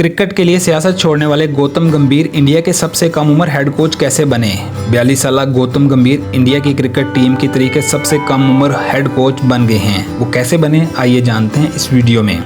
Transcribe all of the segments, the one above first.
Cricket के लिए सियासत छोड़ने वाले गौतम गंभीर इंडिया के सबसे कम उम्र हेड कोच कैसे बने। 42 साल गौतम गंभीर इंडिया की क्रिकेट टीम की तरीके सबसे कम उम्र हेड कोच बन गए हैं। वो कैसे बने, आइए जानते हैं इस वीडियो में।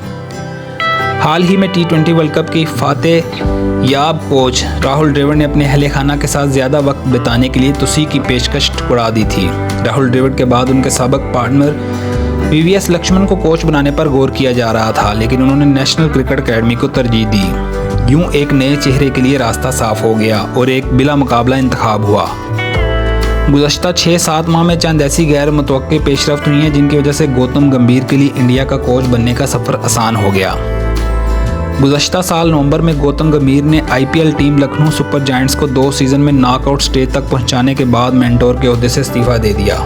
हाल ही में T20 वर्ल्ड कप की फातेह याब कोच राहुल द्रविड़ ने अपने अहले खाना के साथ ज़्यादा वक्त बिताने के लिए तुसी की पेशकश ठुकरा दी थी। राहुल द्रविड़ के बाद उनके साबिक पार्टनर VVS लक्ष्मण को कोच बनाने पर गौर किया जा रहा था, लेकिन उन्होंने नेशनल क्रिकेट अकेडमी को तरजीह दी। यूं एक नए चेहरे के लिए रास्ता साफ हो गया और एक बिला मुकाबला इंतखाब हुआ। गुज़श्ता 6-7 माह में चंद ऐसी गैर मुतवक्के पेशरफ्त हुई हैं जिनकी वजह से गौतम गंभीर के लिए इंडिया का कोच बनने का सफ़र आसान हो गया। गुज़श्ता साल नवंबर में गौतम गंभीर ने IPL team Lucknow super giants को 2 सीज़न में नॉकआउट स्टेज तक पहुंचाने के बाद मेंटोर के ओहदे से इस्तीफ़ा दे दिया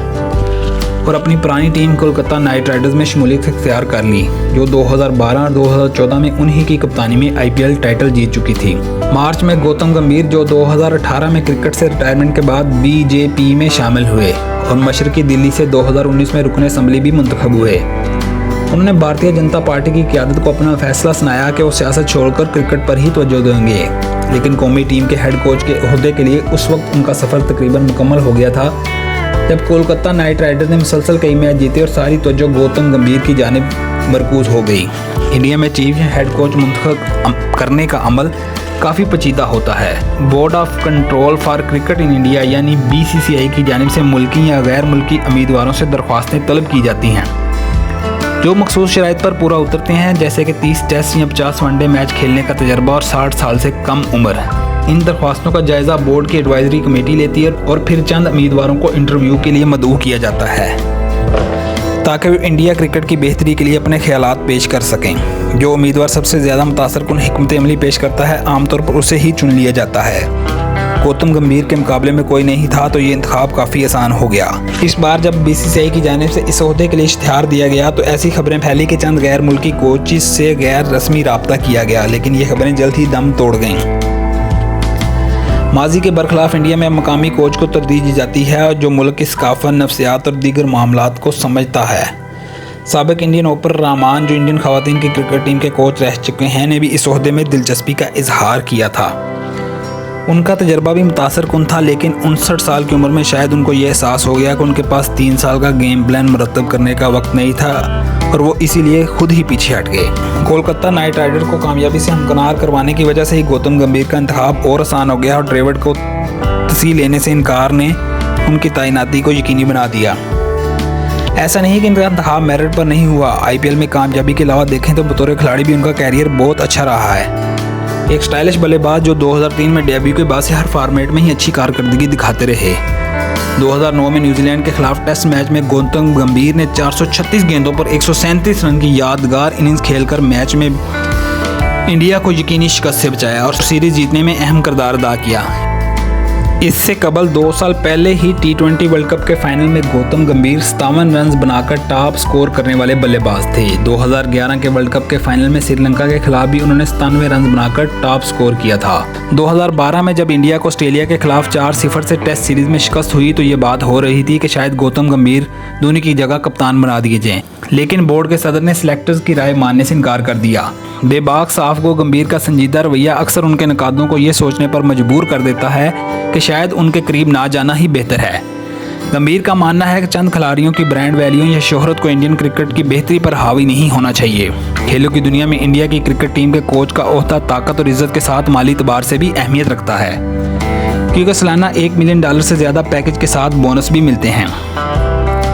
और अपनी पुरानी टीम कोलकाता नाइट राइडर्स में शमूलियत इख्तियार कर ली, जो 2012 और 2014 में उन्हीं की कप्तानी में IPL टाइटल जीत चुकी थी। मार्च में गौतम गंभीर, जो 2018 में क्रिकेट से रिटायरमेंट के बाद BJP में शामिल हुए और मशरकी दिल्ली से 2019 में रुकन असेंबली भी मुंतखब हुए। उन्होंने भारतीय जनता पार्टी की क़यादत को अपना फैसला सुनाया कि वो सियासत छोड़कर क्रिकेट पर ही तवज्जो देंगे, लेकिन कौमी टीम के हेड कोच के ओहदे के लिए उस वक्त उनका सफ़र तकरीबन मुकम्मल हो गया था जब कोलकाता नाइट राइडर्स ने मुसलसल कई मैच जीते और सारी तवज्जो गौतम गंभीर की जानिब मरकूज हो गई। इंडिया में चीफ हेड कोच मुंतखब करने का अमल काफ़ी पेचीदा होता है। Board of control for cricket in India यानी BCCI की जानिब से मुल्की या गैर मुल्की उम्मीदवारों से दरख्वास्तें तलब की जाती हैं जो मखसूस शराइत पर पूरा उतरते हैं, जैसे कि 30 टेस्ट या 50 वनडे मैच खेलने का तजर्बा और 60 साल से कम उम्र। इन दरख्वास्तों का जायज़ा बोर्ड की एडवाइजरी कमेटी लेती है और फिर चंद उम्मीदवारों को इंटरव्यू के लिए मदऊ किया जाता है ताकि वे इंडिया क्रिकेट की बेहतरी के लिए अपने ख्यालात पेश कर सकें। जो उम्मीदवार सबसे ज़्यादा मुतासरकुन हिकमत अमली पेश करता है, आमतौर पर उसे ही चुन लिया जाता है। गौतम गंभीर के मुकाबले में कोई नहीं था तो ये इंतखाब काफ़ी आसान हो गया। इस बार जब BCCI की जानिब से इस ओहदे के लिए इश्तिहार दिया गया तो ऐसी खबरें फैली कि चंद गैर मुल्की कोचेस से गैर रस्मी राब्ता किया गया, लेकिन ये खबरें जल्द ही दम तोड़ गईं। माजी के बरखिलाफ इंडिया में मकामी कोच को तरजीह दी जाती है जो मुल्क की सकाफत, नफ्सियात और दीगर मामलात को समझता है। साबिक इंडियन ओपनर रहमान, जो इंडियन खवातीन की क्रिकेट टीम के कोच रह चुके हैं, ने भी इस ओहदे में दिलचस्पी का इजहार किया था। उनका तजर्बा भी मुतासरकुन था, लेकिन 59 साल की उम्र में शायद उनको ये एहसास हो गया कि उनके पास 3 साल का गेम प्लान मुरतब करने का वक्त नहीं था और वो इसीलिए खुद ही पीछे हट गए। कोलकाता नाइट राइडर को कामयाबी से हमकिनार करवाने की वजह से ही गौतम गंभीर का इंतखाब और आसान हो गया और द्रविड़ को तस्लीम लेने से इनकार ने उनकी तैनाती को यकीनी बना दिया। ऐसा नहीं कि इनका इंतखाब मेरिट पर नहीं हुआ। IPL में कामयाबी के अलावा देखें तो बतौर खिलाड़ी भी उनका कैरियर बहुत अच्छा रहा है। एक स्टाइलिश बल्लेबाज जो 2003 में डेब्यू के बाद से हर फॉर्मेट में ही अच्छी कारकर्दगी दिखाते रहे। 2009 में न्यूजीलैंड के खिलाफ टेस्ट मैच में गौतम गंभीर ने 436 गेंदों पर 137 रन की यादगार इनिंग्स खेलकर मैच में इंडिया को यकीनी शिकस्त से बचाया और सीरीज जीतने में अहम किरदार अदा किया। इससे कबल 2 साल पहले ही T20 वर्ल्ड कप के फाइनल में गौतम गंभीर 57 रन बनाकर टॉप स्कोर करने वाले बल्लेबाज थे। 2011 के वर्ल्ड कप के फाइनल में श्रीलंका के खिलाफ भी उन्होंने 97 रन बनाकर टॉप स्कोर किया था। 2012 में जब इंडिया को ऑस्ट्रेलिया के खिलाफ 4-0 से टेस्ट सीरीज में शिकस्त हुई तो ये बात हो रही थी कि शायद गौतम गंभीर धोनी की जगह कप्तान बना दिए जाएं, लेकिन बोर्ड के सदर ने सिलेक्टर्स की राय मानने से इनकार कर दिया। बेबाक साफ को गंभीर का संजीदा रवैया अक्सर उनके नकादों को ये सोचने पर मजबूर कर देता है कि शायद उनके करीब ना जाना ही बेहतर है। गंभीर का मानना है कि चंद खिलाड़ियों की ब्रांड वैल्यू या शोहरत को इंडियन क्रिकेट की बेहतरी पर हावी नहीं होना चाहिए। खेलों की दुनिया में इंडिया की क्रिकेट टीम के कोच का ओहदा ताकत और इज्जत के साथ माली एतबार से भी अहमियत रखता है, क्योंकि सालाना $1 मिलियन से ज़्यादा पैकेज के साथ बोनस भी मिलते हैं।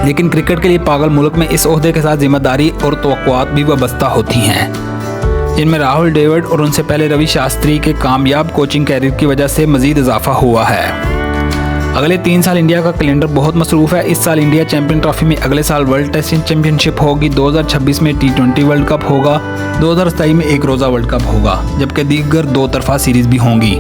लेकिन क्रिकेट के लिए पागल मुल्क में इस ओहदे के साथ जिम्मेदारी और तवक्कुआत भी वाबस्ता होती हैं, जिनमें राहुल द्रविड़ और उनसे पहले रवि शास्त्री के कामयाब कोचिंग कैरियर की वजह से मज़ीद इजाफा हुआ है। अगले 3 साल इंडिया का कैलेंडर बहुत मसरूफ़ है। इस साल इंडिया चैंपियन ट्रॉफी में, अगले साल वर्ल्ड टेस्ट चैंपियनशिप होगी, 2026 में T20 वर्ल्ड कप होगा, 2027 में एक रोज़ा वर्ल्ड कप होगा, जबकि दीगर 2 तरफा सीरीज़ भी होंगी।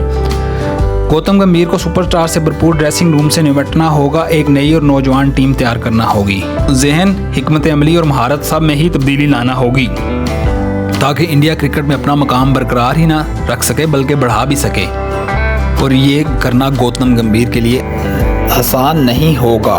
गौतम गंभीर को सुपरस्टार से भरपूर ड्रेसिंग रूम से निपटना होगा, एक नई और नौजवान टीम तैयार करना होगी, जहन, हिकमत अमली और महारत सब में ही तब्दीली लाना होगी ताकि इंडिया क्रिकेट में अपना मकाम बरकरार ही ना रख सके बल्कि बढ़ा भी सके, और ये करना गौतम गंभीर के लिए आसान नहीं होगा।